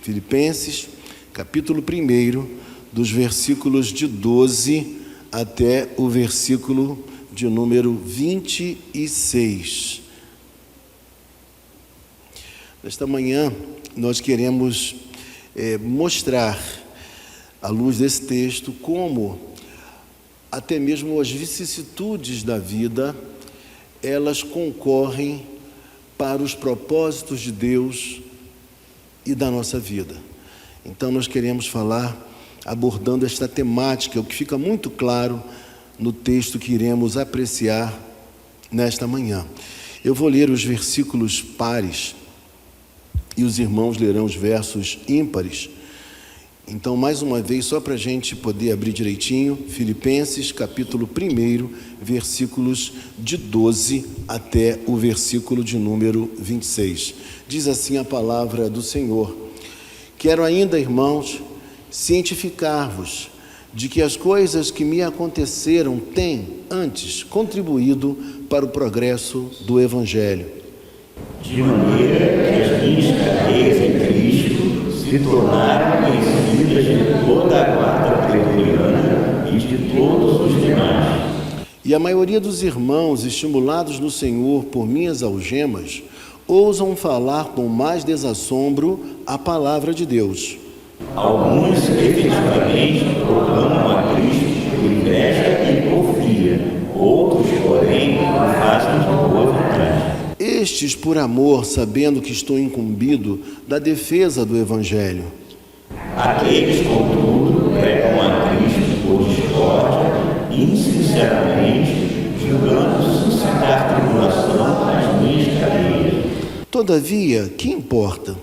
Filipenses, capítulo 1, dos versículos de 12 até o versículo de número 26. Nesta manhã, nós queremos mostrar, à luz desse texto, como até mesmo as vicissitudes da vida, elas concorrem para os propósitos de Deus e da nossa vida. Então nós queremos falar abordando esta temática, o que fica muito claro no texto que iremos apreciar nesta manhã. Eu vou ler os versículos pares e os irmãos lerão os versos ímpares. Então, mais uma vez, só para a gente poder abrir direitinho, Filipenses, capítulo 1, versículos de 12 até o versículo de número 26. Diz assim a palavra do Senhor: quero ainda, irmãos, cientificar-vos de que as coisas que me aconteceram têm, antes, contribuído para o progresso do Evangelho. De maneira que as minhas cadeias em Cristo se tornaram conhecidas de toda a guarda pretoriana e de todos os demais. E a maioria dos irmãos, estimulados no Senhor por minhas algemas, ousam falar com mais desassombro a palavra de Deus. Alguns efetivamente proclamam a Cristo por inveja e porfia, outros, porém, o fazem de boa vontade. Estes por amor, sabendo que estou incumbido da defesa do Evangelho. Aqueles, contudo, pregam a Cristo por discórdia, insinceramente, julgando suscitar tribulação nas minhas cadeias. Todavia, que importa?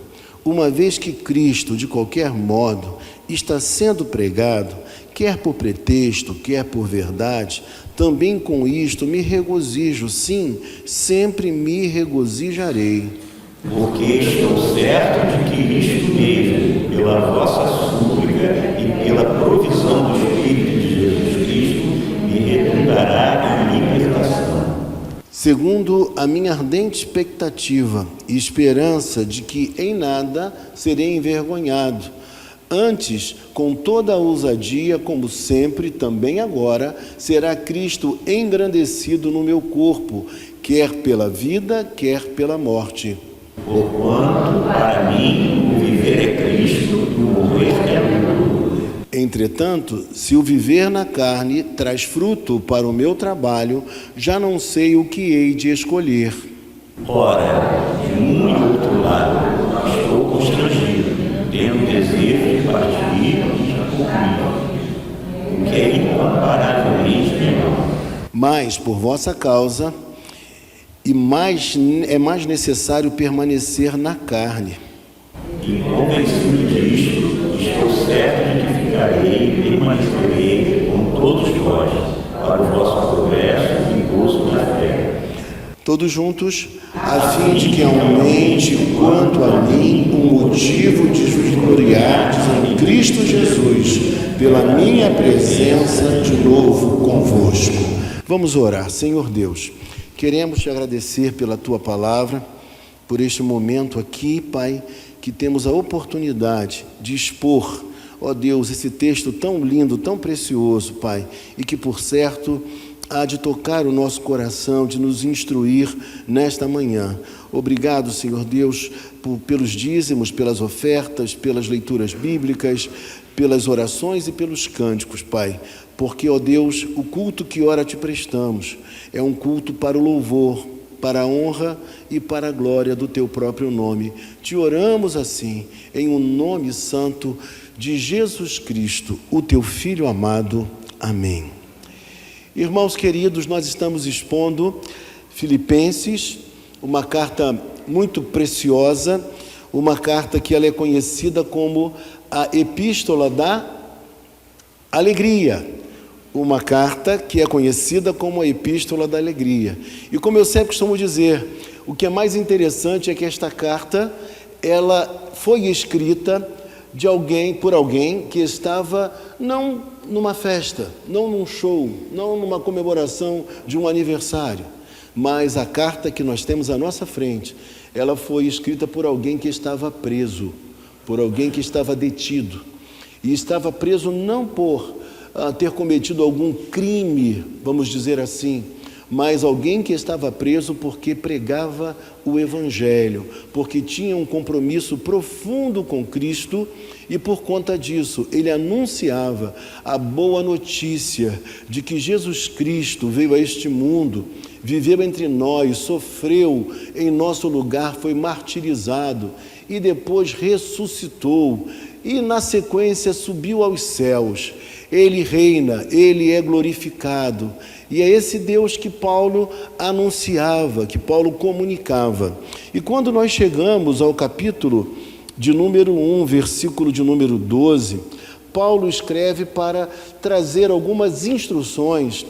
Uma vez que Cristo, de qualquer modo, está sendo pregado, quer por pretexto, quer por verdade, também com isto me regozijo, sim, sempre me regozijarei. Porque estou certo de que isto mesmo, pela vossa súplica e pela provisão do Espírito de Jesus Cristo, me redundará em libertação. Segundo a minha ardente expectativa e esperança de que em nada serei envergonhado, antes, com toda a ousadia, como sempre, também agora, será Cristo engrandecido no meu corpo, quer pela vida, quer pela morte. Porquanto, para mim, o viver é Cristo e o morrer é lucro. Entretanto, se o viver na carne traz fruto para o meu trabalho, já não sei o que hei de escolher. Ora, de um e outro lado, estou constrangido, tendo desejo de partir e de cumprir, o que é incomparavelmente melhor. Mas, por vossa causa, é mais necessário permanecer na carne. E convencido disto, estou certo de que ficarei e permanecerei com todos vós, para o vosso progresso e gozo na fé. Todos juntos, a fim de que aumente quanto a mim o motivo de vos gloriardes em Cristo Jesus, pela minha presença de novo convosco. Vamos orar. Senhor Deus, queremos te agradecer pela tua palavra, por este momento aqui, Pai, que temos a oportunidade de expor, ó Deus, esse texto tão lindo, tão precioso, Pai, e que, por certo, há de tocar o nosso coração, de nos instruir nesta manhã. Obrigado, Senhor Deus, pelos dízimos, pelas ofertas, pelas leituras bíblicas, pelas orações e pelos cânticos, Pai, porque, ó Deus, o culto que ora te prestamos é um culto para o louvor, para a honra e para a glória do teu próprio nome. Te oramos assim, em um nome santo de Jesus Cristo, o teu Filho amado. Amém. Irmãos queridos, nós estamos expondo Filipenses, uma carta muito preciosa, uma carta que ela é conhecida como a Epístola da Alegria, uma carta que é conhecida como a Epístola da Alegria. E como eu sempre costumo dizer, o que é mais interessante é que esta carta, ela foi escrita por alguém que estava não numa festa, não num show, não numa comemoração de um aniversário, mas a carta que nós temos à nossa frente, ela foi escrita por alguém que estava preso, por alguém que estava detido e estava preso não por ter cometido algum crime, vamos dizer assim, mas alguém que estava preso porque pregava o Evangelho, porque tinha um compromisso profundo com Cristo e por conta disso ele anunciava a boa notícia de que Jesus Cristo veio a este mundo, viveu entre nós, sofreu em nosso lugar, foi martirizado e depois ressuscitou e na sequência subiu aos céus. Ele reina, Ele é glorificado. E é esse Deus que Paulo anunciava, que Paulo comunicava. E quando nós chegamos ao capítulo de número 1, versículo de número 12, Paulo escreve para trazer algumas instruções,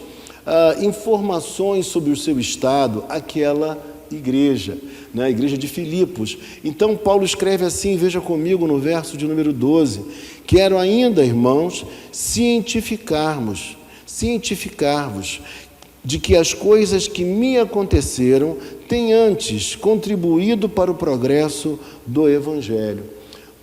informações sobre o seu estado, aquela igreja, a igreja de Filipos. Então Paulo escreve assim, veja comigo no verso de número 12: quero ainda, irmãos, cientificar-vos de que as coisas que me aconteceram têm antes contribuído para o progresso do Evangelho.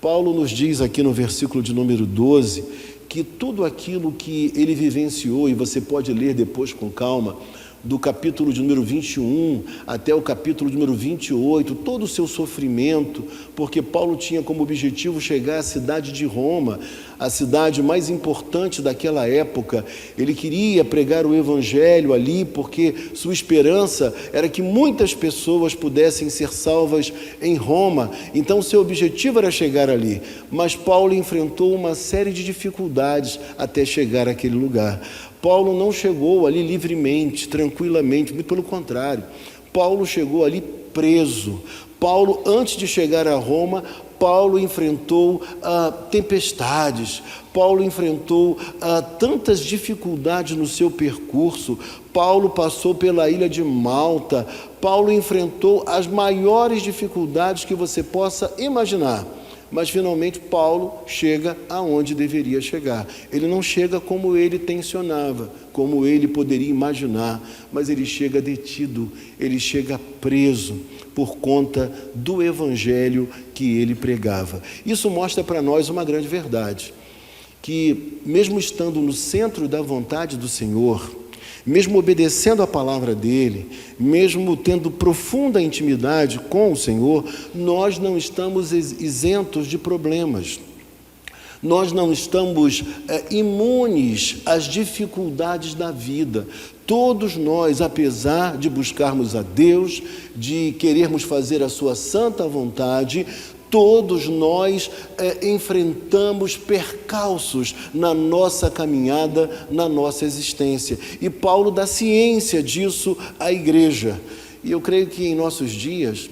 Paulo nos diz aqui no versículo de número 12 que tudo aquilo que ele vivenciou, e você pode ler depois com calma, do capítulo de número 21 até o capítulo de número 28, todo o seu sofrimento, porque Paulo tinha como objetivo chegar à cidade de Roma, a cidade mais importante daquela época. Ele queria pregar o Evangelho ali, porque sua esperança era que muitas pessoas pudessem ser salvas em Roma, então seu objetivo era chegar ali, mas Paulo enfrentou uma série de dificuldades até chegar àquele lugar. Paulo não chegou ali livremente, tranquilamente, muito pelo contrário. Paulo chegou ali preso. Paulo, antes de chegar a Roma, Paulo enfrentou tempestades. Paulo enfrentou tantas dificuldades no seu percurso. Paulo passou pela ilha de Malta. Paulo enfrentou as maiores dificuldades que você possa imaginar. Mas finalmente Paulo chega aonde deveria chegar. Ele não chega como ele tensionava, como ele poderia imaginar, mas ele chega detido, ele chega preso por conta do Evangelho que ele pregava. Isso mostra para nós uma grande verdade, que mesmo estando no centro da vontade do Senhor, mesmo obedecendo a palavra dele, mesmo tendo profunda intimidade com o Senhor, nós não estamos isentos de problemas. Nós não estamos imunes às dificuldades da vida. Todos nós, apesar de buscarmos a Deus, de querermos fazer a sua santa vontade, todos nós enfrentamos percalços na nossa caminhada, na nossa existência. E Paulo dá ciência disso à igreja. E eu creio que em nossos dias,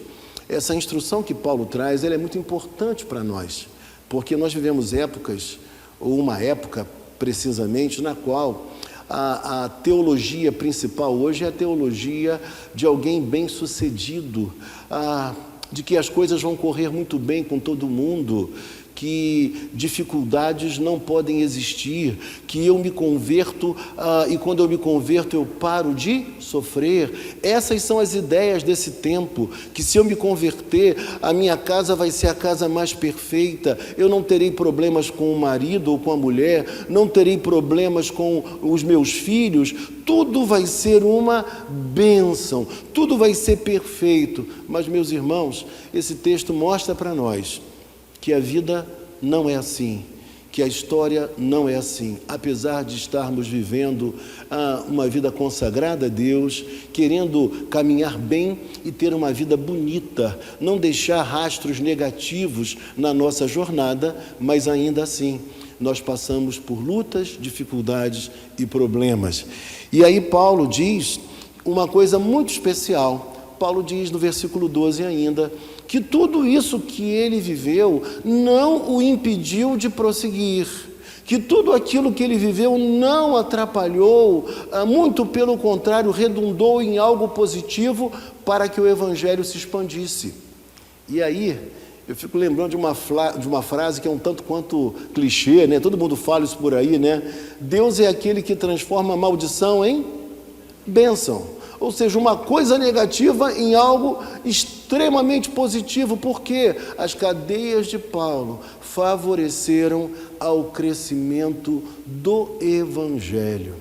essa instrução que Paulo traz, ela é muito importante para nós, porque nós vivemos épocas, ou uma época precisamente, na qual a teologia principal hoje é a teologia de alguém bem-sucedido, de que as coisas vão correr muito bem com todo mundo, que dificuldades não podem existir, que eu me converto e quando eu me converto eu paro de sofrer. Essas são as ideias desse tempo, que se eu me converter, a minha casa vai ser a casa mais perfeita, eu não terei problemas com o marido ou com a mulher, não terei problemas com os meus filhos, tudo vai ser uma bênção, tudo vai ser perfeito. Mas, meus irmãos, esse texto mostra para nós que a vida não é assim, que a história não é assim. Apesar de estarmos vivendo uma vida consagrada a Deus, querendo caminhar bem e ter uma vida bonita, não deixar rastros negativos na nossa jornada, mas ainda assim nós passamos por lutas, dificuldades e problemas. E aí Paulo diz uma coisa muito especial. Paulo diz no versículo 12 ainda, que tudo isso que ele viveu não o impediu de prosseguir, que tudo aquilo que ele viveu não atrapalhou, muito pelo contrário, redundou em algo positivo para que o Evangelho se expandisse. E aí, eu fico lembrando de uma frase que é um tanto quanto clichê, né? Todo mundo fala isso por aí, né? Deus é aquele que transforma a maldição em bênção. Ou seja, uma coisa negativa em algo extremamente extremamente positivo, porque as cadeias de Paulo favoreceram ao crescimento do Evangelho.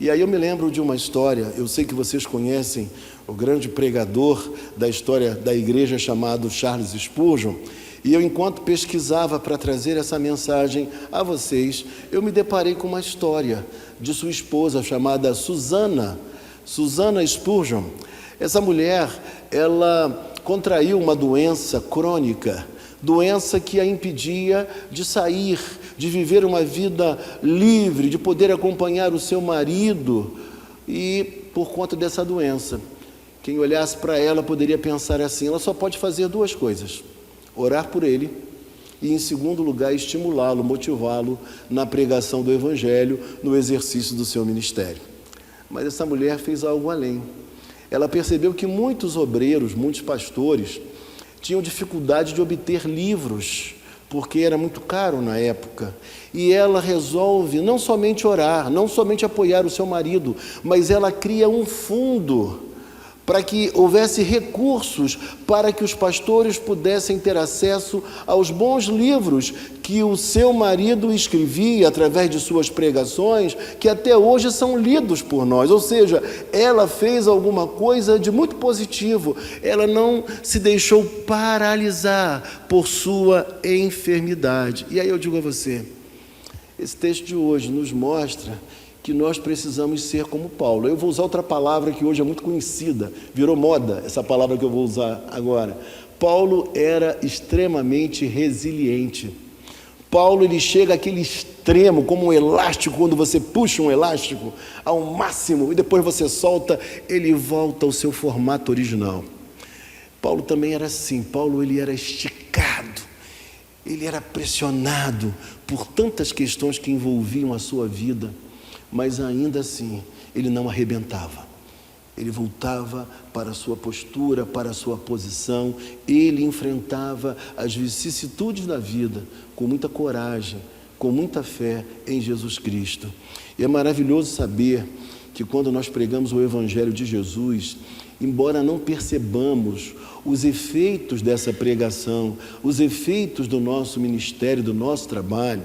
E aí eu me lembro de uma história, eu sei que vocês conhecem o grande pregador da história da igreja chamado Charles Spurgeon, e eu, enquanto pesquisava para trazer essa mensagem a vocês, eu me deparei com uma história de sua esposa chamada Susannah Spurgeon. Essa mulher, ela contraiu uma doença crônica, doença que a impedia de sair, de viver uma vida livre, de poder acompanhar o seu marido. E por conta dessa doença, quem olhasse para ela poderia pensar assim: ela só pode fazer duas coisas: orar por ele e, em segundo lugar, estimulá-lo, motivá-lo na pregação do Evangelho, no exercício do seu ministério. Mas essa mulher fez algo além. Ela percebeu que muitos obreiros, muitos pastores, tinham dificuldade de obter livros, porque era muito caro na época. E ela resolve não somente orar, não somente apoiar o seu marido, mas ela cria um fundo para que houvesse recursos para que os pastores pudessem ter acesso aos bons livros que o seu marido escrevia através de suas pregações, que até hoje são lidos por nós. Ou seja, ela fez alguma coisa de muito positivo. Ela não se deixou paralisar por sua enfermidade. E aí eu digo a você, esse texto de hoje nos mostra que nós precisamos ser como Paulo. Eu vou usar outra palavra que hoje é muito conhecida, virou moda essa palavra que eu vou usar agora. Paulo era extremamente resiliente. Paulo, ele chega àquele extremo, como um elástico, quando você puxa um elástico ao máximo e depois você solta, ele volta ao seu formato original. Paulo também era assim. Paulo, ele era esticado, ele era pressionado por tantas questões que envolviam a sua vida, mas ainda assim ele não arrebentava. Ele voltava para a sua postura, para a sua posição. Ele enfrentava as vicissitudes da vida com muita coragem, com muita fé em Jesus Cristo. E é maravilhoso saber que quando nós pregamos o Evangelho de Jesus, embora não percebamos os efeitos dessa pregação, os efeitos do nosso ministério, do nosso trabalho,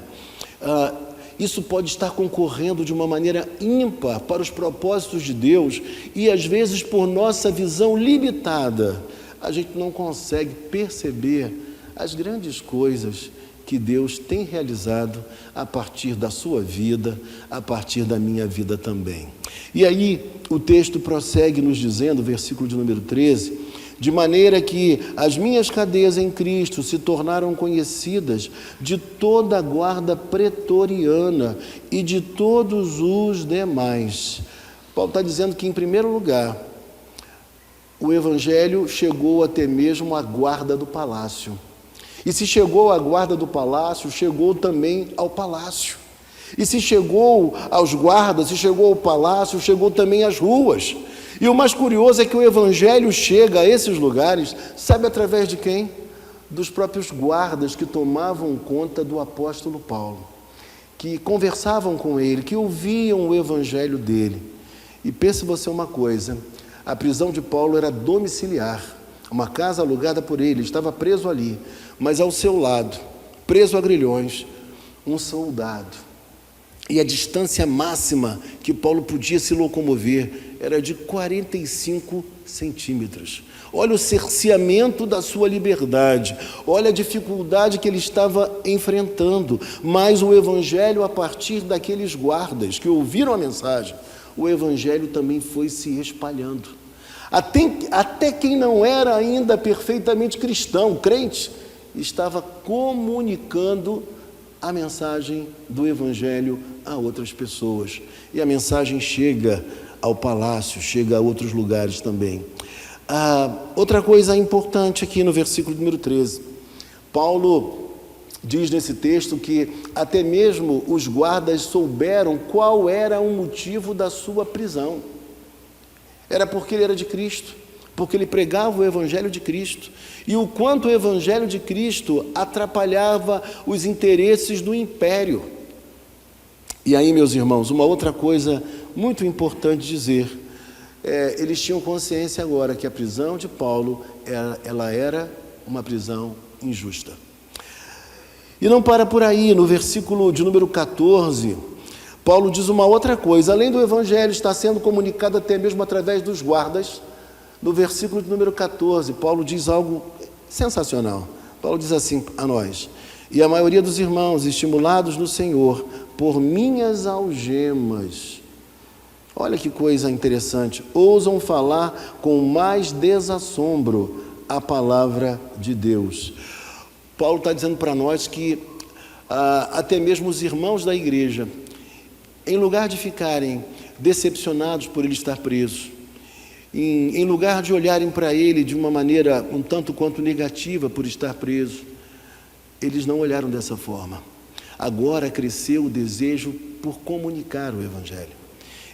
isso pode estar concorrendo de uma maneira ímpar para os propósitos de Deus e, às vezes, por nossa visão limitada, a gente não consegue perceber as grandes coisas que Deus tem realizado a partir da sua vida, a partir da minha vida também. E aí o texto prossegue nos dizendo, versículo de número 13, de maneira que as minhas cadeias em Cristo se tornaram conhecidas de toda a guarda pretoriana e de todos os demais. Paulo está dizendo que, em primeiro lugar, o Evangelho chegou até mesmo à guarda do palácio. E se chegou à guarda do palácio, chegou também ao palácio. E se chegou aos guardas, se chegou ao palácio, chegou também às ruas. E o mais curioso é que o Evangelho chega a esses lugares, sabe através de quem? Dos próprios guardas que tomavam conta do apóstolo Paulo, que conversavam com ele, que ouviam o Evangelho dele. E pense você uma coisa, a prisão de Paulo era domiciliar, uma casa alugada por ele, estava preso ali, mas ao seu lado, preso a grilhões, um soldado. E a distância máxima que Paulo podia se locomover era de 45 centímetros. Olha o cerceamento da sua liberdade, olha a dificuldade que ele estava enfrentando, mas o Evangelho, a partir daqueles guardas que ouviram a mensagem, o Evangelho também foi se espalhando. Até quem não era ainda perfeitamente cristão, crente, estava comunicando a mensagem do Evangelho a outras pessoas. E a mensagem chega ao palácio, chega a outros lugares também. Outra coisa importante aqui no versículo número 13. Paulo diz nesse texto que até mesmo os guardas souberam qual era o motivo da sua prisão. Era porque ele era de Cristo, porque ele pregava o Evangelho de Cristo, e o quanto o Evangelho de Cristo atrapalhava os interesses do império. E aí, meus irmãos, uma outra coisa muito importante dizer, eles tinham consciência agora que a prisão de Paulo, ela era uma prisão injusta. E não para por aí. No versículo de número 14, Paulo diz uma outra coisa. Além do evangelho estar sendo comunicado até mesmo através dos guardas, no versículo de número 14, Paulo diz algo sensacional. Paulo diz assim a nós: e a maioria dos irmãos, estimulados no Senhor por minhas algemas, olha que coisa interessante, ousam falar com mais desassombro a palavra de Deus. Paulo está dizendo para nós que até mesmo os irmãos da igreja, em lugar de ficarem decepcionados por ele estar preso, em lugar de olharem para ele de uma maneira um tanto quanto negativa por estar preso, eles não olharam dessa forma. Agora cresceu o desejo por comunicar o evangelho.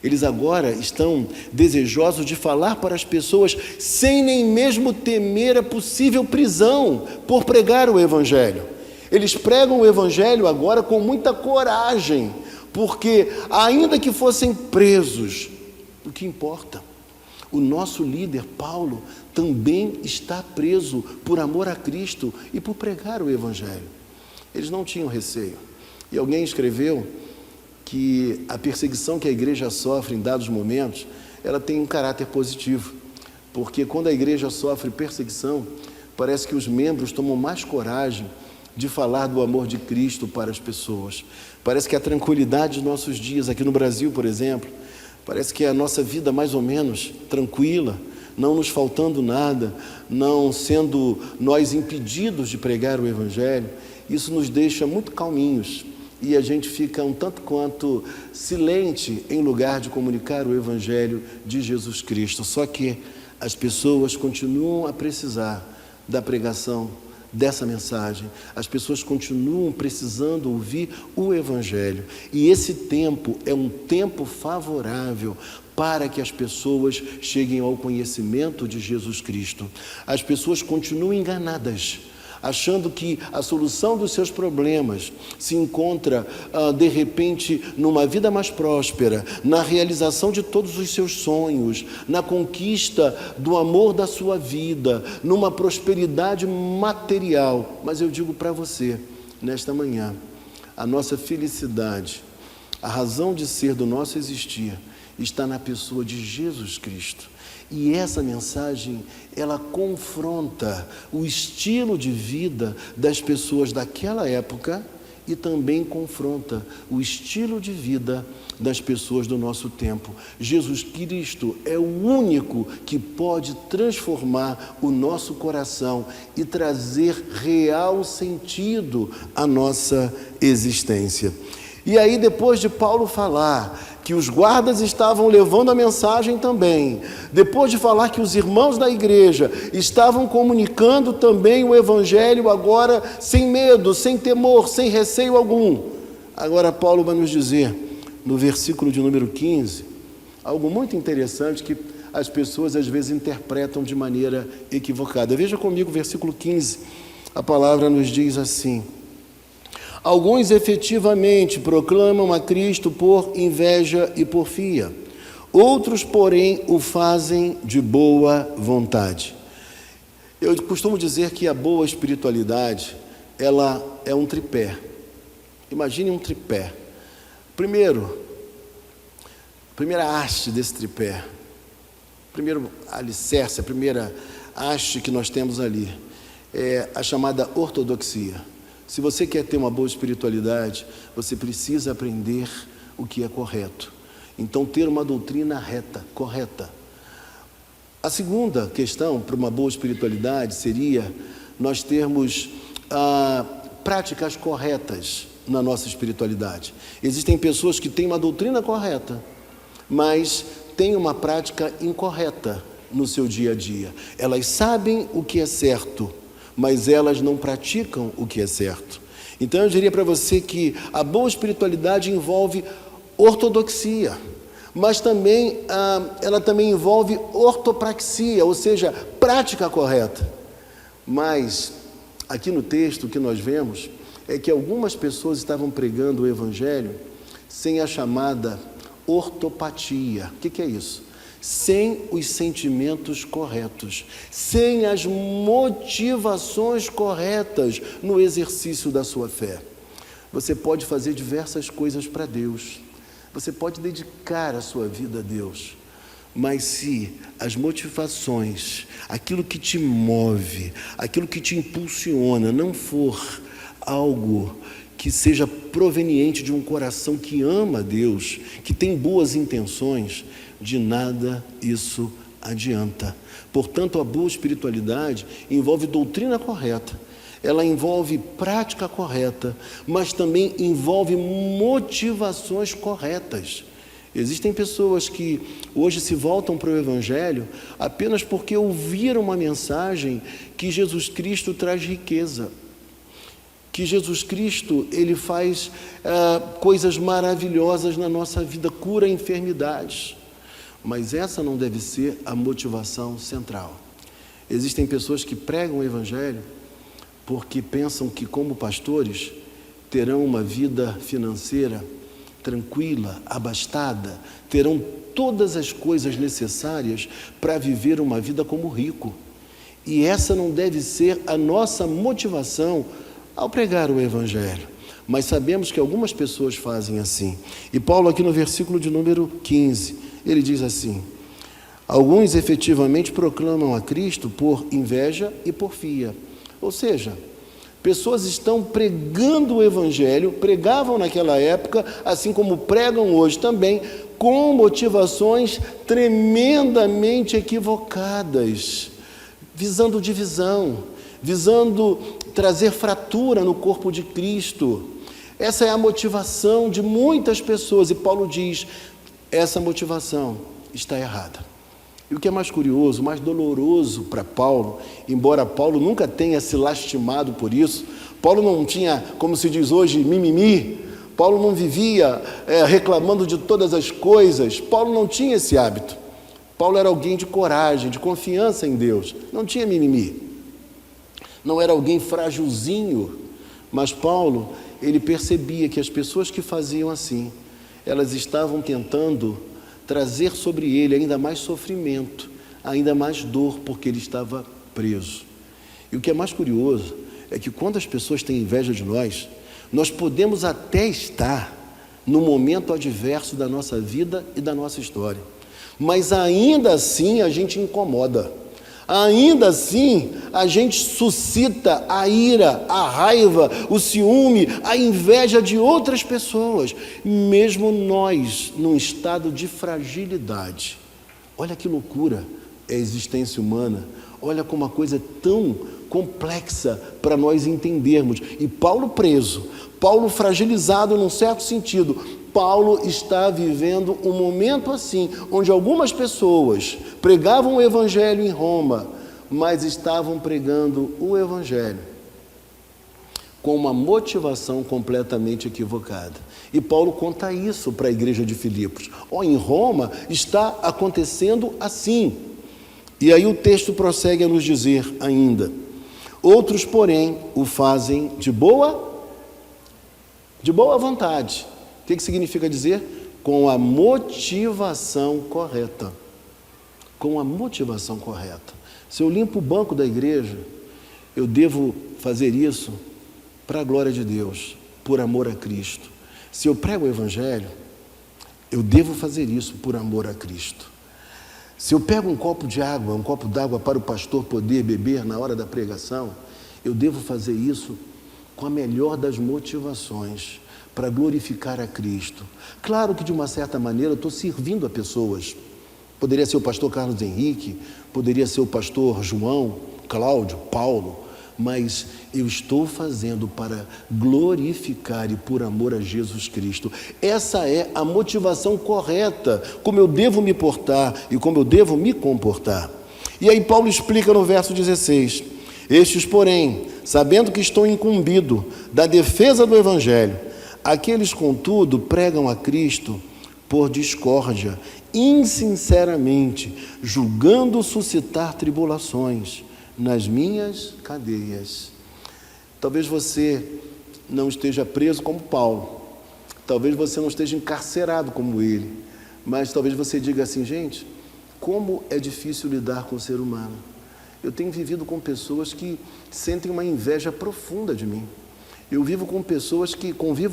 Eles agora estão desejosos de falar para as pessoas sem nem mesmo temer a possível prisão por pregar o evangelho. Eles pregam o evangelho agora com muita coragem, porque ainda que fossem presos, o que importa? O nosso líder, Paulo, também está preso por amor a Cristo e por pregar o evangelho. Eles não tinham receio. E alguém escreveu que a perseguição que a igreja sofre em dados momentos, ela tem um caráter positivo, porque quando a igreja sofre perseguição, parece que os membros tomam mais coragem de falar do amor de Cristo para as pessoas. Parece que a tranquilidade dos nossos dias, aqui no Brasil, por exemplo, parece que a nossa vida mais ou menos tranquila, não nos faltando nada, não sendo nós impedidos de pregar o evangelho, isso nos deixa muito calminhos e a gente fica um tanto quanto silente em lugar de comunicar o evangelho de Jesus Cristo. Só que as pessoas continuam a precisar da pregação dessa mensagem, as pessoas continuam precisando ouvir o evangelho, e esse tempo é um tempo favorável para que as pessoas cheguem ao conhecimento de Jesus Cristo. As pessoas continuam enganadas, achando que a solução dos seus problemas se encontra, de repente, numa vida mais próspera, na realização de todos os seus sonhos, na conquista do amor da sua vida, numa prosperidade material. Mas eu digo para você, nesta manhã, a nossa felicidade, a razão de ser do nosso existir, está na pessoa de Jesus Cristo. E essa mensagem, ela confronta o estilo de vida das pessoas daquela época e também confronta o estilo de vida das pessoas do nosso tempo. Jesus Cristo é o único que pode transformar o nosso coração e trazer real sentido à nossa existência. E aí, depois de Paulo falar que os guardas estavam levando a mensagem também, depois de falar que os irmãos da igreja estavam comunicando também o evangelho agora sem medo, sem temor, sem receio algum, agora Paulo vai nos dizer, no versículo de número 15, algo muito interessante que as pessoas às vezes interpretam de maneira equivocada. Veja comigo o versículo 15, a palavra nos diz assim: alguns efetivamente proclamam a Cristo por inveja e porfia, outros, porém, o fazem de boa vontade. Eu costumo dizer que a boa espiritualidade, ela é um tripé. Imagine um tripé. Primeira haste desse tripé, primeiro alicerce, a primeira haste que nós temos ali, é a chamada ortodoxia. Se você quer ter uma boa espiritualidade, você precisa aprender o que é correto. Então, ter uma doutrina reta, correta. A segunda questão para uma boa espiritualidade seria nós termos práticas corretas na nossa espiritualidade. Existem pessoas que têm uma doutrina correta, mas têm uma prática incorreta no seu dia a dia. Elas sabem o que é certo, mas elas não praticam o que é certo. Então eu diria para você que a boa espiritualidade envolve ortodoxia, mas também ela também envolve ortopraxia, ou seja, prática correta. Mas aqui no texto o que nós vemos é que algumas pessoas estavam pregando o evangelho sem a chamada ortopatia. O que é isso? sem os sentimentos corretos, sem as motivações corretas no exercício da sua fé. Você pode fazer diversas coisas para Deus, você pode dedicar a sua vida a Deus, mas se as motivações, aquilo que te move, aquilo que te impulsiona, não for algo que seja proveniente de um coração que ama a Deus, que tem boas intenções, de nada isso adianta. Portanto, a boa espiritualidade envolve doutrina correta, ela envolve prática correta, mas também envolve motivações corretas. Existem pessoas que hoje se voltam para o Evangelho apenas porque ouviram uma mensagem que Jesus Cristo traz riqueza, que Jesus Cristo, ele faz coisas maravilhosas na nossa vida, cura enfermidades. Mas essa não deve ser a motivação central. Existem pessoas que pregam o Evangelho porque pensam que, como pastores, terão uma vida financeira tranquila, abastada, terão todas as coisas necessárias para viver uma vida como rico. E essa não deve ser a nossa motivação ao pregar o Evangelho. Mas sabemos que algumas pessoas fazem assim. E Paulo, aqui no versículo de número 15, ele diz assim: alguns efetivamente proclamam a Cristo por inveja e porfia. Ou seja, pessoas estão pregando o Evangelho, pregavam naquela época, assim como pregam hoje também, com motivações tremendamente equivocadas, visando divisão, visando trazer fratura no corpo de Cristo. Essa é a motivação de muitas pessoas, e Paulo diz, essa motivação está errada. E o que é mais curioso, mais doloroso para Paulo, embora Paulo nunca tenha se lastimado por isso, Paulo não tinha, como se diz hoje, mimimi, Paulo não vivia reclamando de todas as coisas, Paulo não tinha esse hábito. Paulo era alguém de coragem, de confiança em Deus, não tinha mimimi. Não era alguém frágilzinho, mas Paulo, ele percebia que as pessoas que faziam assim, elas estavam tentando trazer sobre ele ainda mais sofrimento, ainda mais dor, porque ele estava preso. E o que é mais curioso é que quando as pessoas têm inveja de nós podemos até estar no momento adverso da nossa vida e da nossa história, mas ainda assim a gente incomoda. Ainda assim, a gente suscita a ira, a raiva, o ciúme, a inveja de outras pessoas, mesmo nós num estado de fragilidade. Olha que loucura é a existência humana, olha como uma coisa é tão complexa para nós entendermos. E Paulo preso, Paulo fragilizado num certo sentido, Paulo está vivendo um momento assim, onde algumas pessoas pregavam o Evangelho em Roma, mas estavam pregando o Evangelho com uma motivação completamente equivocada. E Paulo conta isso para a igreja de Filipos. Em Roma está acontecendo assim. E aí o texto prossegue a nos dizer ainda: outros, porém, o fazem de boa vontade. O que significa dizer? Com a motivação correta. Com a motivação correta. Se eu limpo o banco da igreja, eu devo fazer isso para a glória de Deus, por amor a Cristo. Se eu prego o Evangelho, eu devo fazer isso por amor a Cristo. Se eu pego um copo d'água para o pastor poder beber na hora da pregação, eu devo fazer isso com a melhor das motivações, para glorificar a Cristo. Claro que de uma certa maneira eu estou servindo a pessoas. Poderia ser o pastor Carlos Henrique, poderia ser o pastor João, Cláudio, Paulo, mas eu estou fazendo para glorificar e por amor a Jesus Cristo. Essa é a motivação correta, como eu devo me portar e como eu devo me comportar. E aí Paulo explica no verso 16, estes, porém, sabendo que estou incumbido da defesa do Evangelho, aqueles, contudo, pregam a Cristo por discórdia, insinceramente, julgando suscitar tribulações nas minhas cadeias. Talvez você não esteja preso como Paulo, talvez você não esteja encarcerado como ele, mas talvez você diga assim: gente, como é difícil lidar com o ser humano. Eu tenho vivido com pessoas que sentem uma inveja profunda de mim. Eu convivo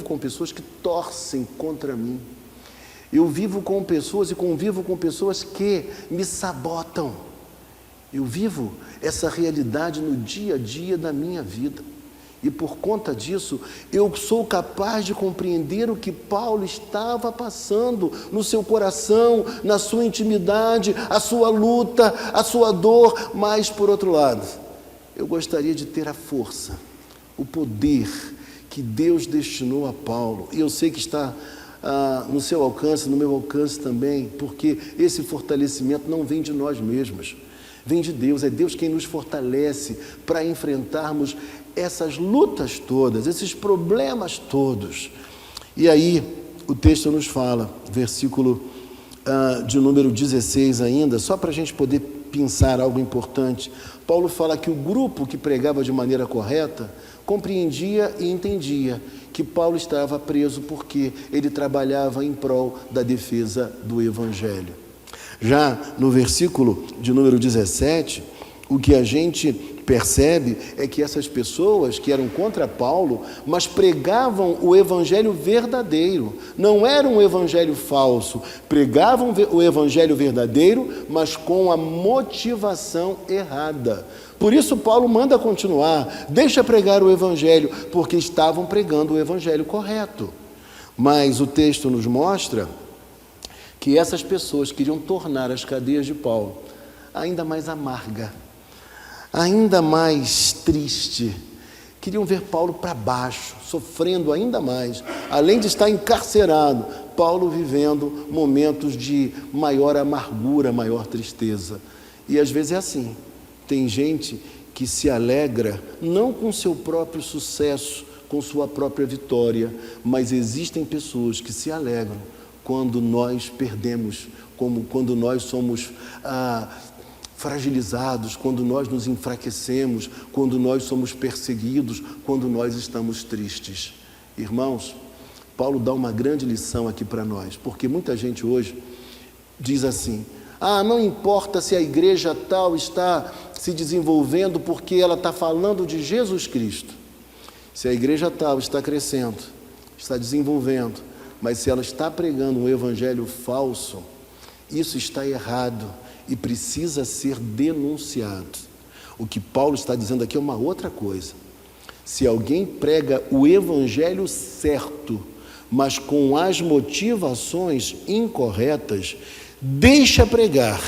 com pessoas que torcem contra mim. Eu vivo com pessoas e convivo com pessoas que me sabotam. Eu vivo essa realidade no dia a dia da minha vida. E por conta disso, eu sou capaz de compreender o que Paulo estava passando no seu coração, na sua intimidade, a sua luta, a sua dor. Mas, por outro lado, eu gostaria de ter a força, o poder que Deus destinou a Paulo. E eu sei que está no seu alcance, no meu alcance também, porque esse fortalecimento não vem de nós mesmos, vem de Deus. É Deus quem nos fortalece para enfrentarmos essas lutas todas, esses problemas todos. E aí o texto nos fala, versículo de número 16 ainda, só para a gente poder pensar algo importante. Paulo fala que o grupo que pregava de maneira correta compreendia e entendia que Paulo estava preso porque ele trabalhava em prol da defesa do Evangelho. Já no versículo de número 17, o que a gente percebe é que essas pessoas que eram contra Paulo, mas pregavam o evangelho verdadeiro, não era um evangelho falso, pregavam o evangelho verdadeiro, mas com a motivação errada. Por isso Paulo manda continuar, deixa pregar o evangelho, porque estavam pregando o evangelho correto. Mas o texto nos mostra que essas pessoas queriam tornar as cadeias de Paulo ainda mais amarga, ainda mais triste. Queriam ver Paulo para baixo, sofrendo ainda mais. Além de estar encarcerado, Paulo vivendo momentos de maior amargura, maior tristeza. E às vezes é assim. Tem gente que se alegra não com seu próprio sucesso, com sua própria vitória, mas existem pessoas que se alegram quando nós perdemos, quando nós somos fragilizados, quando nós nos enfraquecemos, quando nós somos perseguidos, quando nós estamos tristes. Irmãos, Paulo dá uma grande lição aqui para nós, porque muita gente hoje diz assim: não importa se a igreja tal está se desenvolvendo porque ela está falando de Jesus Cristo. Se a igreja tal está crescendo, está desenvolvendo, mas se ela está pregando um evangelho falso, isso está errado e precisa ser denunciado. O que Paulo está dizendo aqui é uma outra coisa. Se alguém prega o evangelho certo, mas com as motivações incorretas, deixa pregar,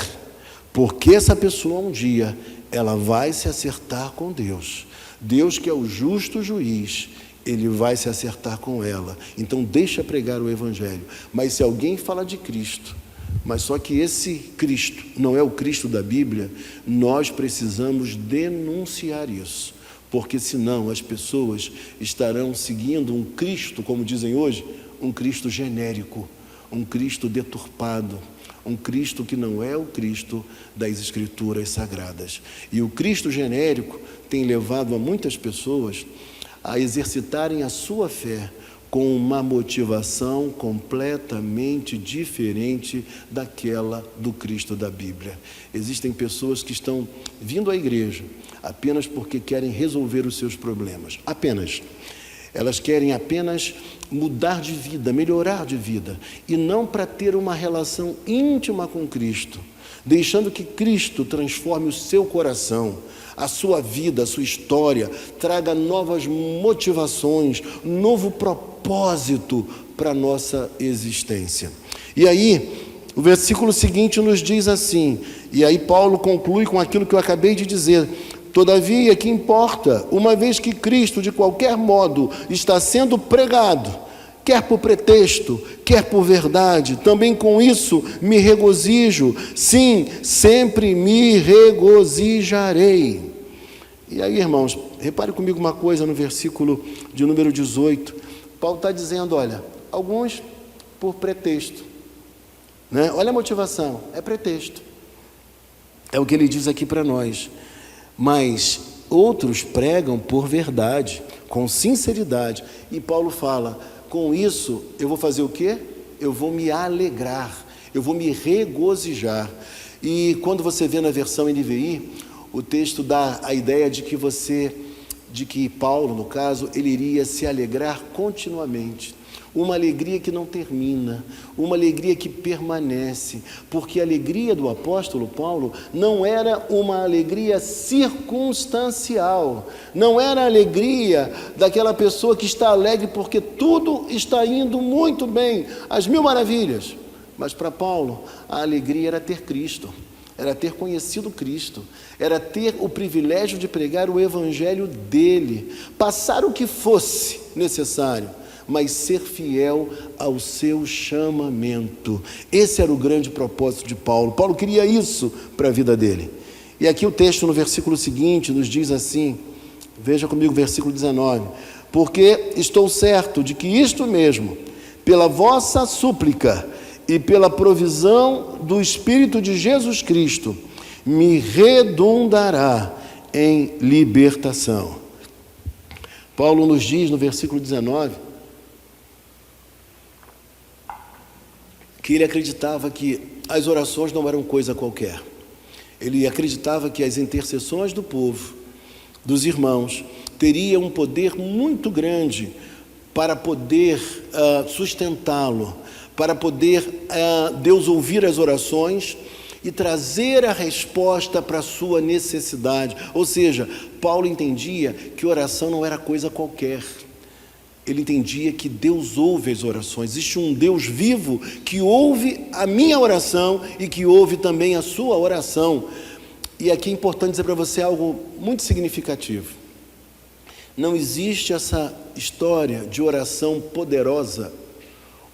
porque essa pessoa um dia ela vai se acertar com Deus. Deus, que é o justo juiz, ele vai se acertar com ela. Então deixa pregar o evangelho. Mas se alguém fala de Cristo, mas só que esse Cristo não é o Cristo da Bíblia, nós precisamos denunciar isso, porque senão as pessoas estarão seguindo um Cristo, como dizem hoje, um Cristo genérico, um Cristo deturpado, um Cristo que não é o Cristo das Escrituras Sagradas. E o Cristo genérico tem levado a muitas pessoas a exercitarem a sua fé com uma motivação completamente diferente daquela do Cristo da Bíblia. Existem pessoas que estão vindo à igreja apenas porque querem resolver os seus problemas, apenas. Elas querem apenas mudar de vida, melhorar de vida, e não para ter uma relação íntima com Cristo, deixando que Cristo transforme o seu coração, a sua vida, a sua história, traga novas motivações, novo propósito para a nossa existência. E aí, o versículo seguinte nos diz assim, e aí Paulo conclui com aquilo que eu acabei de dizer: todavia, que importa, uma vez que Cristo, de qualquer modo, está sendo pregado, quer por pretexto, quer por verdade, também com isso me regozijo, sim, sempre me regozijarei. E aí, irmãos, repare comigo uma coisa no versículo de número 18, Paulo está dizendo, olha, alguns por pretexto, né? Olha a motivação, é pretexto, é o que ele diz aqui para nós, mas outros pregam por verdade, com sinceridade, e Paulo fala, com isso eu vou fazer o quê? Eu vou me alegrar, eu vou me regozijar. E quando você vê na versão NVI, o texto dá a ideia de que Paulo, no caso, ele iria se alegrar continuamente. Uma alegria que não termina, uma alegria que permanece, porque a alegria do apóstolo Paulo não era uma alegria circunstancial, não era a alegria daquela pessoa que está alegre porque tudo está indo muito bem, às mil maravilhas. Mas para Paulo, a alegria era ter Cristo, era ter conhecido Cristo, era ter o privilégio de pregar o evangelho dele, passar o que fosse necessário, mas ser fiel ao seu chamamento. Esse era o grande propósito de Paulo. Paulo queria isso para a vida dele. E aqui o texto no versículo seguinte nos diz assim, veja comigo o versículo 19: porque estou certo de que isto mesmo, pela vossa súplica e pela provisão do Espírito de Jesus Cristo, me redundará em libertação. Paulo nos diz no versículo 19, que ele acreditava que as orações não eram coisa qualquer. Ele acreditava que as intercessões do povo, dos irmãos, teriam um poder muito grande para poder sustentá-lo, para poder Deus ouvir as orações e trazer a resposta para a sua necessidade. Ou seja, Paulo entendia que oração não era coisa qualquer. Ele entendia que Deus ouve as orações. Existe um Deus vivo que ouve a minha oração e que ouve também a sua oração. E aqui é importante dizer para você algo muito significativo. Não existe essa história de oração poderosa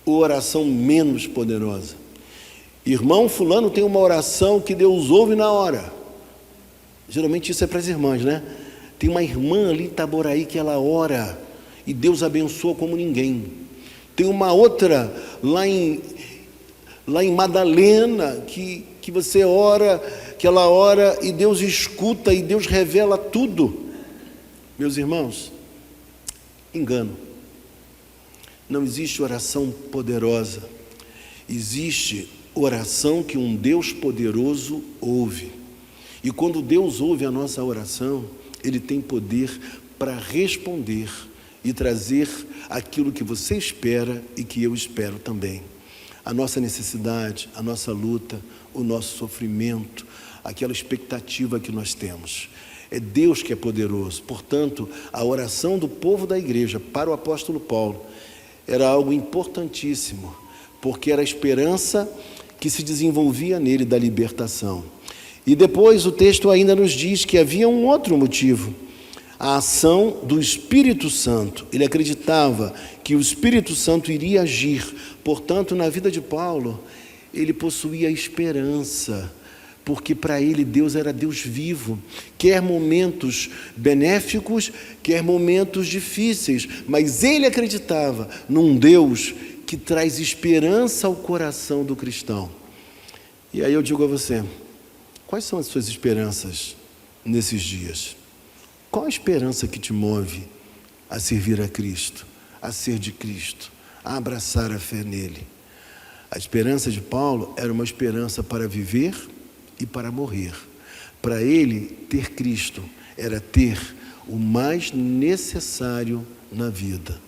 ou oração menos poderosa. Irmão fulano tem uma oração que Deus ouve na hora. Geralmente isso é para as irmãs, né? Tem uma irmã ali em Itaboraí que ela ora e Deus abençoa como ninguém. Tem uma outra lá em Madalena que você ora, que ela ora e Deus escuta e Deus revela tudo. Meus irmãos, engano. Não existe oração poderosa. Existe oração que um Deus poderoso ouve. E quando Deus ouve a nossa oração, Ele tem poder para responder e trazer aquilo que você espera e que eu espero também. A nossa necessidade, a nossa luta, o nosso sofrimento, aquela expectativa que nós temos. É Deus que é poderoso. Portanto, a oração do povo da igreja para o apóstolo Paulo era algo importantíssimo, porque era a esperança que se desenvolvia nele da libertação. E depois o texto ainda nos diz que havia um outro motivo, a ação do Espírito Santo. Ele acreditava que o Espírito Santo iria agir. Portanto, na vida de Paulo, ele possuía esperança, porque para ele Deus era Deus vivo, quer momentos benéficos, quer momentos difíceis, mas ele acreditava num Deus que traz esperança ao coração do cristão. E aí eu digo a você, quais são as suas esperanças nesses dias? Qual a esperança que te move a servir a Cristo, a ser de Cristo, a abraçar a fé nele? A esperança de Paulo era uma esperança para viver e para morrer. Para ele, ter Cristo era ter o mais necessário na vida.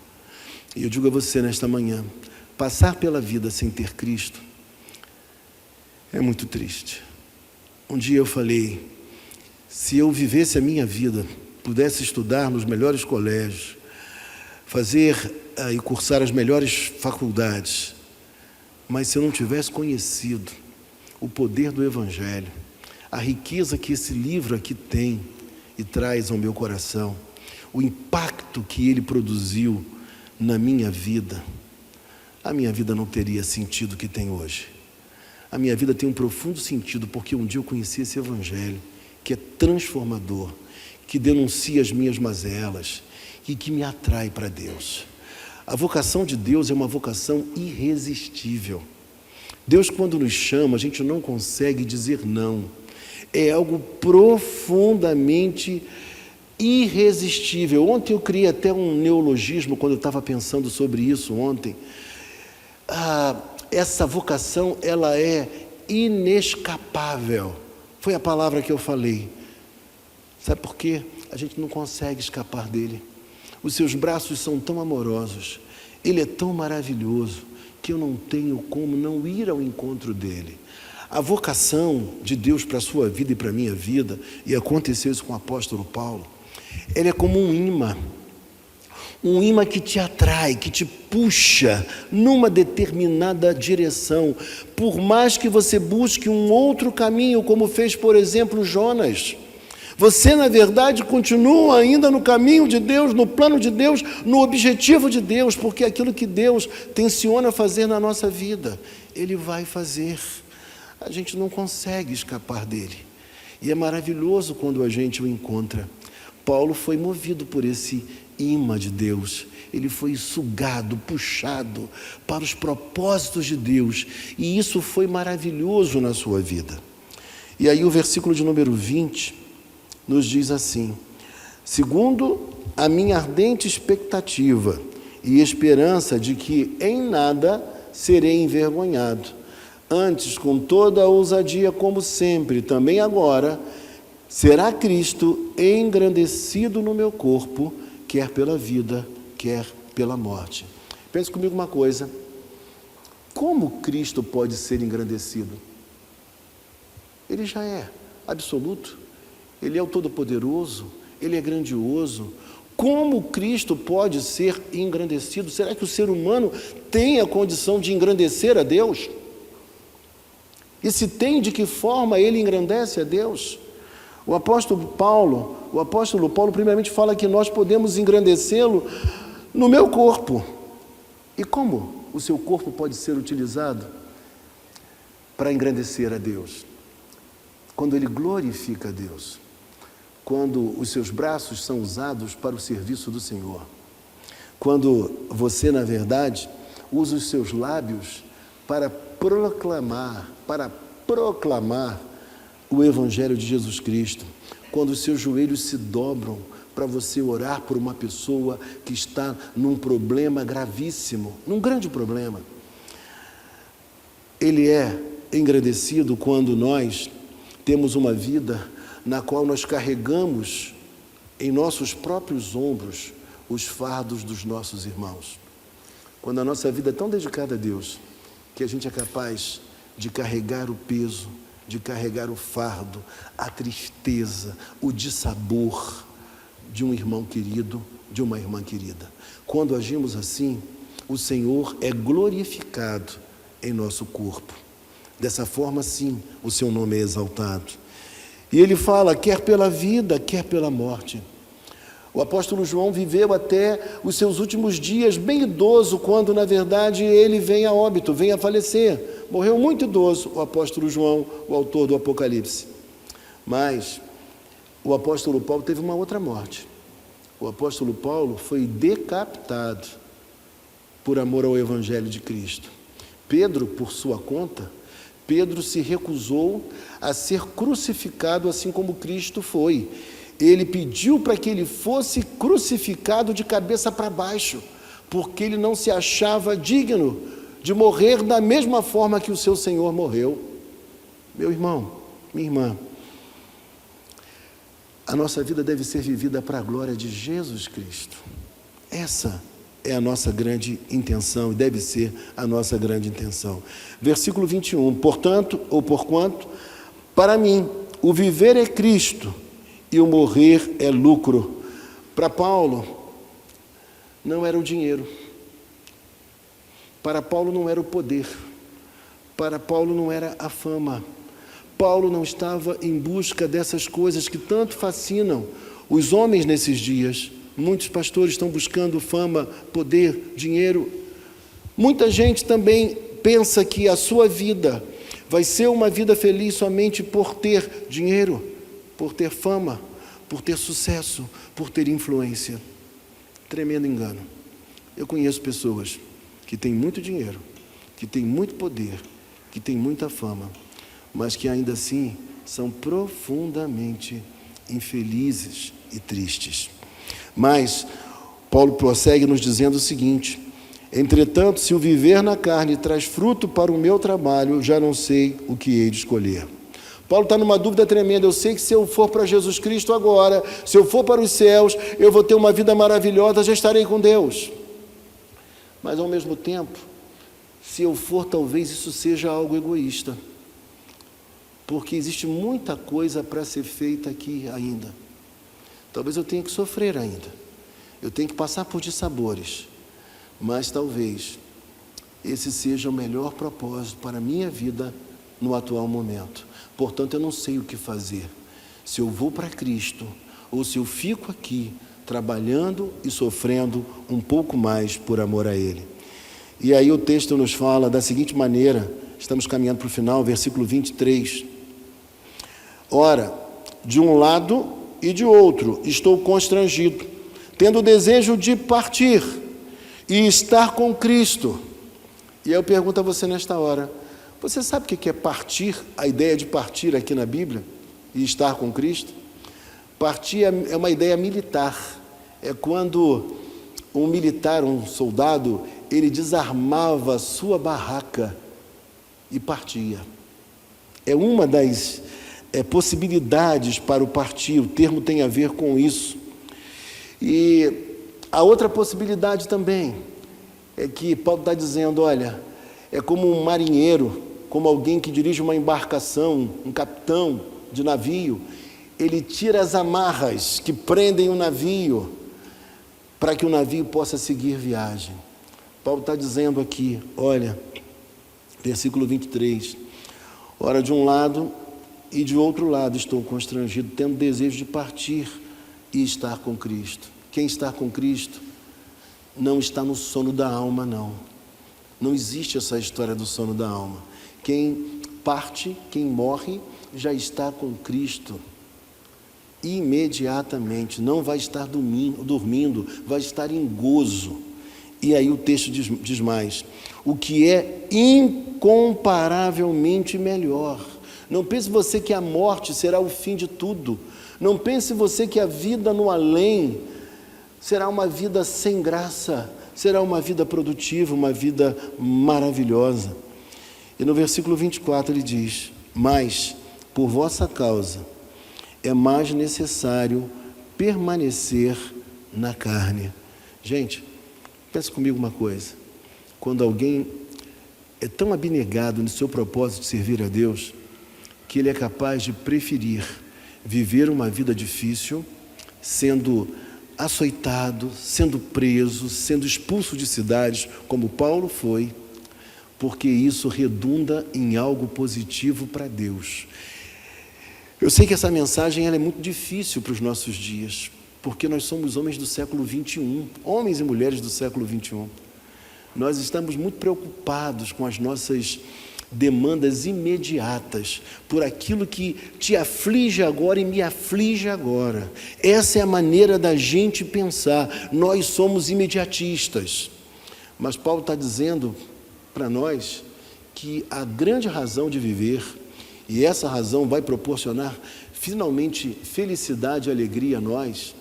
E eu digo a você nesta manhã, passar pela vida sem ter Cristo é muito triste. Um dia eu falei, se eu vivesse a minha vida, pudesse estudar nos melhores colégios, fazer e cursar as melhores faculdades, mas se eu não tivesse conhecido o poder do Evangelho, a riqueza que esse livro aqui tem e traz ao meu coração, o impacto que ele produziu na minha vida, a minha vida não teria sentido que tem hoje. A minha vida tem um profundo sentido porque um dia eu conheci esse Evangelho que é transformador, que denuncia as minhas mazelas e que me atrai para Deus. A vocação de Deus é uma vocação irresistível. Deus, quando nos chama, a gente não consegue dizer não. É algo profundamente irresistível. Ontem eu criei até um neologismo, quando eu estava pensando sobre isso ontem. Essa vocação, ela é inescapável. Foi a palavra que eu falei. Sabe por quê? A gente não consegue escapar dele. Os seus braços são tão amorosos, ele é tão maravilhoso, que eu não tenho como não ir ao encontro dele. A vocação de Deus para a sua vida e para a minha vida, e aconteceu isso com o apóstolo Paulo, ele é como um imã que te atrai, que te puxa numa determinada direção, por mais que você busque um outro caminho, como fez, por exemplo, Jonas. Você, na verdade, continua ainda no caminho de Deus, no plano de Deus, no objetivo de Deus, porque aquilo que Deus tenciona fazer na nossa vida, Ele vai fazer. A gente não consegue escapar dele. E é maravilhoso quando a gente o encontra. Paulo foi movido por esse imã de Deus. Ele foi sugado, puxado para os propósitos de Deus. E isso foi maravilhoso na sua vida. E aí o versículo de número 20 nos diz assim: segundo a minha ardente expectativa e esperança de que em nada serei envergonhado, antes com toda a ousadia, como sempre, também agora, será Cristo engrandecido no meu corpo, quer pela vida, quer pela morte. Pense comigo uma coisa: como Cristo pode ser engrandecido? Ele já é absoluto, Ele é o Todo-Poderoso, Ele é grandioso. Como Cristo pode ser engrandecido? Será que o ser humano tem a condição de engrandecer a Deus? E se tem, de que forma ele engrandece a Deus? O apóstolo Paulo primeiramente fala que nós podemos engrandecê-lo no meu corpo. E como o seu corpo pode ser utilizado para engrandecer a Deus? Quando ele glorifica a Deus. Quando os seus braços são usados para o serviço do Senhor. Quando você, na verdade, usa os seus lábios para proclamar o Evangelho de Jesus Cristo. Quando os seus joelhos se dobram para você orar por uma pessoa que está num problema gravíssimo, num grande problema. Ele é engrandecido quando nós temos uma vida na qual nós carregamos em nossos próprios ombros os fardos dos nossos irmãos. Quando a nossa vida é tão dedicada a Deus, que a gente é capaz de carregar o peso, de carregar o fardo, a tristeza, o dissabor de um irmão querido, de uma irmã querida. Quando agimos assim, o Senhor é glorificado em nosso corpo. Dessa forma, sim, o seu nome é exaltado. E ele fala, quer pela vida, quer pela morte. O apóstolo João viveu até os seus últimos dias bem idoso, quando na verdade ele vem a óbito, vem a falecer. Morreu muito idoso o apóstolo João, o autor do Apocalipse. Mas o apóstolo Paulo teve uma outra morte. O apóstolo Paulo foi decapitado por amor ao Evangelho de Cristo. Pedro, por sua conta, Pedro se recusou a ser crucificado assim como Cristo foi. Ele pediu para que ele fosse crucificado de cabeça para baixo, porque ele não se achava digno de morrer da mesma forma que o seu Senhor morreu. Meu irmão, minha irmã, a nossa vida deve ser vivida para a glória de Jesus Cristo. Essa é a nossa grande intenção e deve ser a nossa grande intenção. Versículo 21, portanto, ou porquanto, para mim, o viver é Cristo e o morrer é lucro. Para Paulo, não era o dinheiro. Para Paulo não era o poder. Para Paulo não era a fama. Paulo não estava em busca dessas coisas que tanto fascinam os homens nesses dias. Muitos pastores estão buscando fama, poder, dinheiro. Muita gente também pensa que a sua vida vai ser uma vida feliz somente por ter dinheiro, por ter fama, por ter sucesso, por ter influência. Tremendo engano. Eu conheço pessoas que têm muito dinheiro, que têm muito poder, que têm muita fama, mas que ainda assim são profundamente infelizes e tristes. Mas Paulo prossegue nos dizendo o seguinte: Entretanto, se o viver na carne traz fruto para o meu trabalho, já não sei o que hei de escolher. Paulo está numa dúvida tremenda. Eu sei que se eu for para Jesus Cristo agora, se eu for para os céus, eu vou ter uma vida maravilhosa, já estarei com Deus. Mas ao mesmo tempo, se eu for, talvez isso seja algo egoísta, porque existe muita coisa para ser feita aqui ainda. Talvez eu tenha que sofrer ainda, eu tenho que passar por dissabores, mas talvez esse seja o melhor propósito para a minha vida no atual momento. Portanto, eu não sei o que fazer, se eu vou para Cristo ou se eu fico aqui trabalhando e sofrendo um pouco mais por amor a Ele. E aí o texto nos fala da seguinte maneira, estamos caminhando para o final, versículo 23. Ora, de um lado e de outro estou constrangido, tendo o desejo de partir e estar com Cristo. E aí eu pergunto a você nesta hora, você sabe o que é partir, a ideia de partir aqui na Bíblia e estar com Cristo? Partir é uma ideia militar, é quando um militar, um soldado, ele desarmava a sua barraca e partia. É uma das possibilidades para o partir, o termo tem a ver com isso. E a outra possibilidade também é que Paulo está dizendo, olha, é como um marinheiro, como alguém que dirige uma embarcação, um capitão de navio, ele tira as amarras que prendem o navio para que o navio possa seguir viagem. Paulo está dizendo aqui, olha, versículo 23, ora, de um lado e de outro lado estou constrangido, tendo desejo de partir e estar com Cristo. Quem está com Cristo não está no sono da alma, não. Não existe essa história do sono da alma. Quem parte, quem morre, já está com Cristo imediatamente, não vai estar dormindo, vai estar em gozo. E aí o texto diz mais, o que é incomparavelmente melhor. Não pense você que a morte será o fim de tudo, não pense você que a vida no além será uma vida sem graça, será uma vida produtiva, uma vida maravilhosa. E no versículo 24 ele diz, mas por vossa causa é mais necessário permanecer na carne. Gente, pense comigo uma coisa, quando alguém é tão abnegado no seu propósito de servir a Deus, que ele é capaz de preferir viver uma vida difícil, sendo açoitado, sendo preso, sendo expulso de cidades, como Paulo foi, porque isso redunda em algo positivo para Deus. Eu sei que essa mensagem ela é muito difícil para os nossos dias, porque nós somos homens do século 21, homens e mulheres do século 21. Nós estamos muito preocupados com as nossas demandas imediatas, por aquilo que te aflige agora e me aflige agora. Essa é a maneira da gente pensar, nós somos imediatistas. Mas Paulo está dizendo para nós que a grande razão de viver, e essa razão vai proporcionar finalmente felicidade e alegria a nós,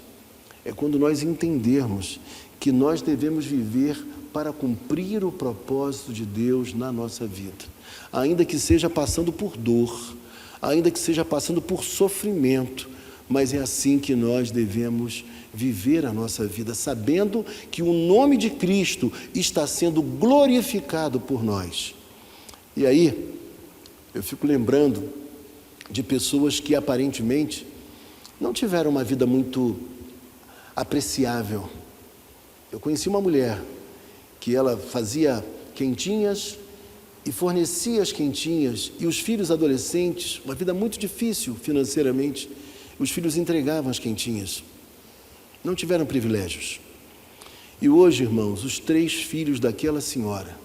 é quando nós entendermos que nós devemos viver para cumprir o propósito de Deus na nossa vida, ainda que seja passando por dor, ainda que seja passando por sofrimento, mas é assim que nós devemos viver a nossa vida, sabendo que o nome de Cristo está sendo glorificado por nós. E aí, eu fico lembrando de pessoas que aparentemente não tiveram uma vida muito apreciável. Eu conheci uma mulher que ela fazia quentinhas e fornecia as quentinhas, e os filhos adolescentes, uma vida muito difícil financeiramente, os filhos entregavam as quentinhas, não tiveram privilégios. E hoje, irmãos, os 3 filhos daquela senhora,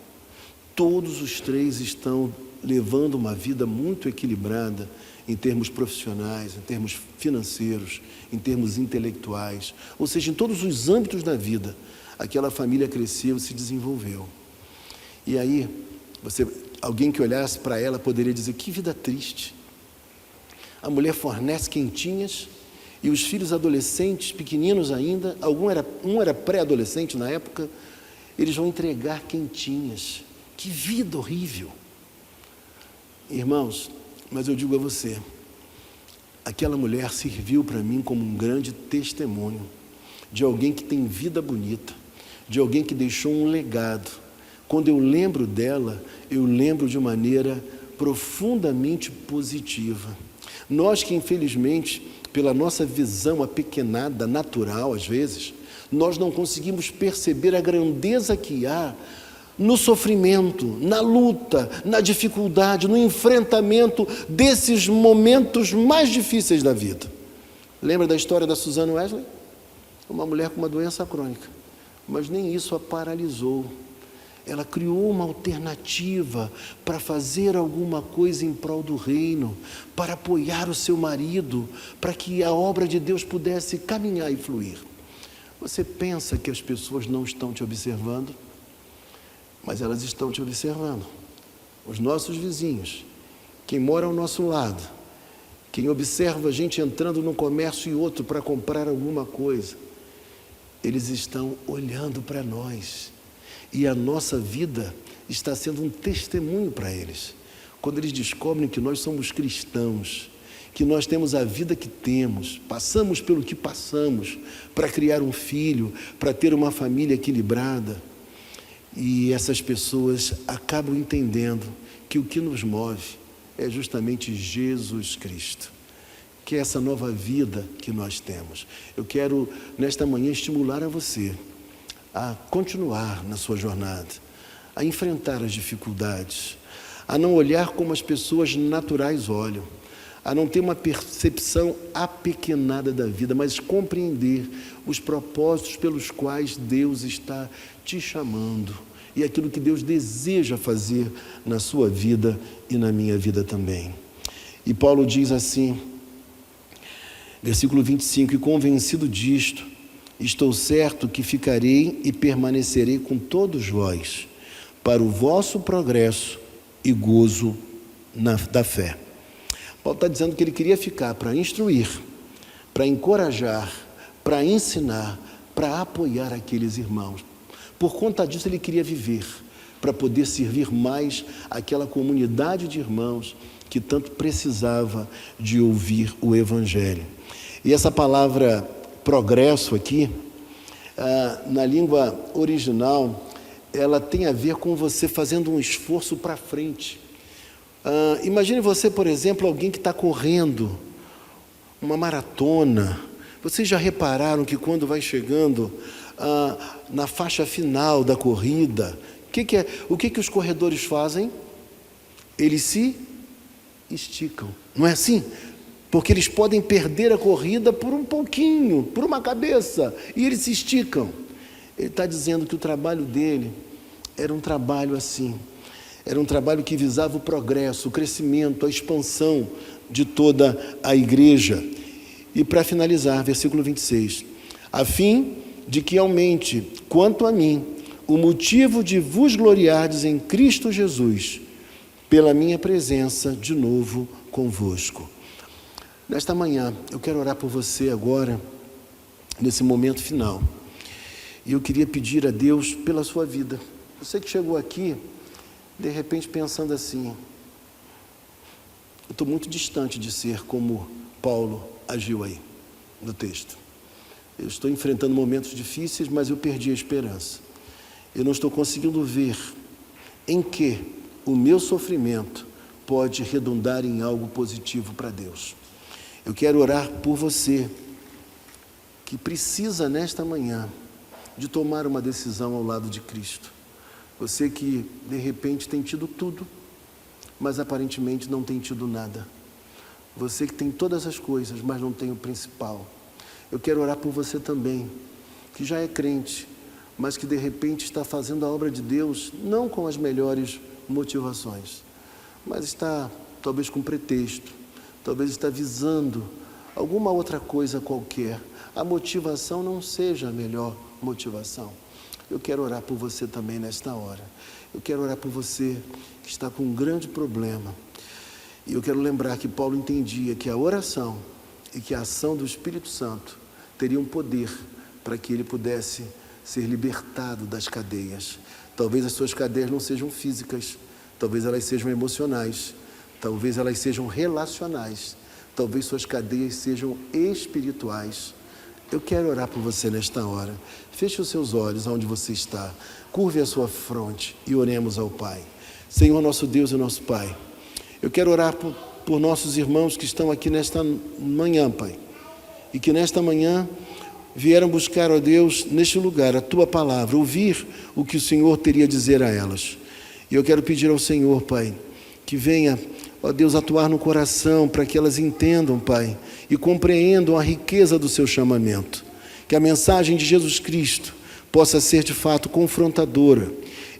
todos os 3 estão levando uma vida muito equilibrada em termos profissionais, em termos financeiros, em termos intelectuais, ou seja, em todos os âmbitos da vida, aquela família cresceu e se desenvolveu. E aí, alguém que olhasse para ela poderia dizer, que vida triste. A mulher fornece quentinhas e os filhos adolescentes, pequeninos ainda, um era pré-adolescente na época, Eles vão entregar quentinhas. Que vida horrível! Irmãos, mas eu digo a você, aquela mulher serviu para mim como um grande testemunho de alguém que tem vida bonita, de alguém que deixou um legado. Quando eu lembro dela, eu lembro de maneira profundamente positiva. Nós que, infelizmente, pela nossa visão apequenada, natural às vezes, nós não conseguimos perceber a grandeza que há no sofrimento, na luta, na dificuldade, no enfrentamento desses momentos mais difíceis da vida. Lembra da história da Susan Wesley? Uma mulher com uma doença crônica, mas nem isso a paralisou. Ela criou uma alternativa para fazer alguma coisa em prol do reino, para apoiar o seu marido, para que a obra de Deus pudesse caminhar e fluir. Você pensa que as pessoas não estão te observando? Mas elas estão te observando. Os nossos vizinhos, quem mora ao nosso lado, quem observa a gente entrando num comércio e outro para comprar alguma coisa, eles estão olhando para nós. E a nossa vida está sendo um testemunho para eles. Quando eles descobrem que nós somos cristãos, que nós temos a vida que temos, passamos pelo que passamos para criar um filho, para ter uma família equilibrada. E essas pessoas acabam entendendo que o que nos move é justamente Jesus Cristo, que é essa nova vida que nós temos. Eu quero, nesta manhã, estimular a você a continuar na sua jornada, a enfrentar as dificuldades, a não olhar como as pessoas naturais olham, a não ter uma percepção apequenada da vida, mas compreender os propósitos pelos quais Deus está te chamando e aquilo que Deus deseja fazer na sua vida e na minha vida também. E Paulo diz assim, versículo 25, e convencido disto, estou certo que ficarei e permanecerei com todos vós, para o vosso progresso e gozo da fé. Paulo está dizendo que ele queria ficar para instruir, para encorajar, para ensinar, para apoiar aqueles irmãos. Por conta disso ele queria viver, para poder servir mais aquela comunidade de irmãos que tanto precisava de ouvir o Evangelho. E essa palavra progresso aqui, na língua original, ela tem a ver com você fazendo um esforço para frente. Imagine você, por exemplo, alguém que está correndo uma maratona. Vocês já repararam que quando vai chegando na faixa final da corrida, o que os corredores fazem? Eles se esticam, não é assim? Porque eles podem perder a corrida por um pouquinho, por uma cabeça, e eles se esticam. Ele está dizendo que o trabalho dele era um trabalho assim, era um trabalho que visava o progresso, o crescimento, a expansão de toda a igreja. E para finalizar, versículo 26, a fim de que aumente, quanto a mim, o motivo de vos gloriardes em Cristo Jesus, pela minha presença de novo convosco. Nesta manhã, eu quero orar por você agora, nesse momento final. E eu queria pedir a Deus pela sua vida. Você que chegou aqui, de repente pensando assim, eu estou muito distante de ser como Paulo agiu aí, no texto. Eu estou enfrentando momentos difíceis, mas eu perdi a esperança. Eu não estou conseguindo ver em que o meu sofrimento pode redundar em algo positivo para Deus. Eu quero orar por você, que precisa nesta manhã de tomar uma decisão ao lado de Cristo. Você que de repente tem tido tudo, mas aparentemente não tem tido nada. Você que tem todas as coisas, mas não tem o principal. Eu quero orar por você também, que já é crente, mas que de repente está fazendo a obra de Deus, não com as melhores motivações, mas está talvez com pretexto, talvez está visando alguma outra coisa qualquer. A motivação não seja a melhor motivação. Eu quero orar por você também nesta hora. Eu quero orar por você que está com um grande problema. E eu quero lembrar que Paulo entendia que a oração e que a ação do Espírito Santo teriam poder para que ele pudesse ser libertado das cadeias. Talvez as suas cadeias não sejam físicas, talvez elas sejam emocionais, talvez elas sejam relacionais, talvez suas cadeias sejam espirituais. Eu quero orar por você nesta hora. Feche os seus olhos onde você está, curve a sua fronte e oremos ao Pai. Senhor, nosso Deus e nosso Pai, eu quero orar por nossos irmãos que estão aqui nesta manhã, Pai, e que nesta manhã vieram buscar, ó Deus, neste lugar, a Tua palavra, ouvir o que o Senhor teria a dizer a elas. E eu quero pedir ao Senhor, Pai, que venha, ó Deus, atuar no coração para que elas entendam, Pai, e compreendam a riqueza do Seu chamamento. Que a mensagem de Jesus Cristo possa ser de fato confrontadora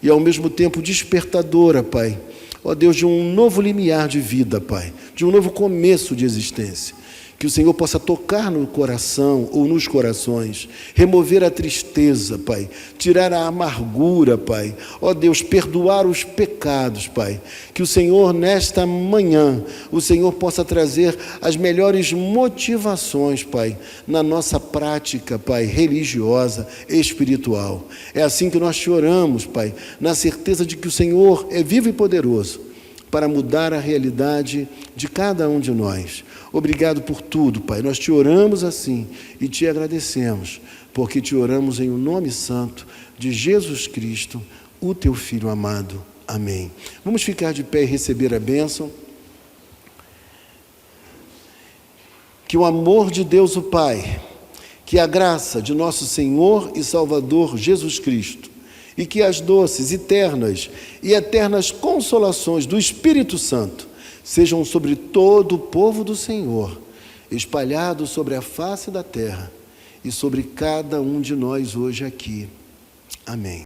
e ao mesmo tempo despertadora, Pai, ó Deus, de um novo limiar de vida, Pai, de um novo começo de existência. Que o Senhor possa tocar no coração ou nos corações, remover a tristeza, Pai, tirar a amargura, Pai, ó Deus, perdoar os pecados, Pai. Que o Senhor, nesta manhã, o Senhor possa trazer as melhores motivações, Pai, na nossa prática, Pai, religiosa, espiritual. É assim que nós te oramos, Pai, na certeza de que o Senhor é vivo e poderoso para mudar a realidade de cada um de nós. Obrigado por tudo, Pai. Nós te oramos assim e te agradecemos, porque te oramos em o nome santo de Jesus Cristo, o teu Filho amado. Amém. Vamos ficar de pé e receber a bênção. Que o amor de Deus, o Pai, que a graça de nosso Senhor e Salvador Jesus Cristo, e que as doces, eternas e eternas consolações do Espírito Santo sejam sobre todo o povo do Senhor, espalhados sobre a face da terra e sobre cada um de nós hoje aqui. Amém.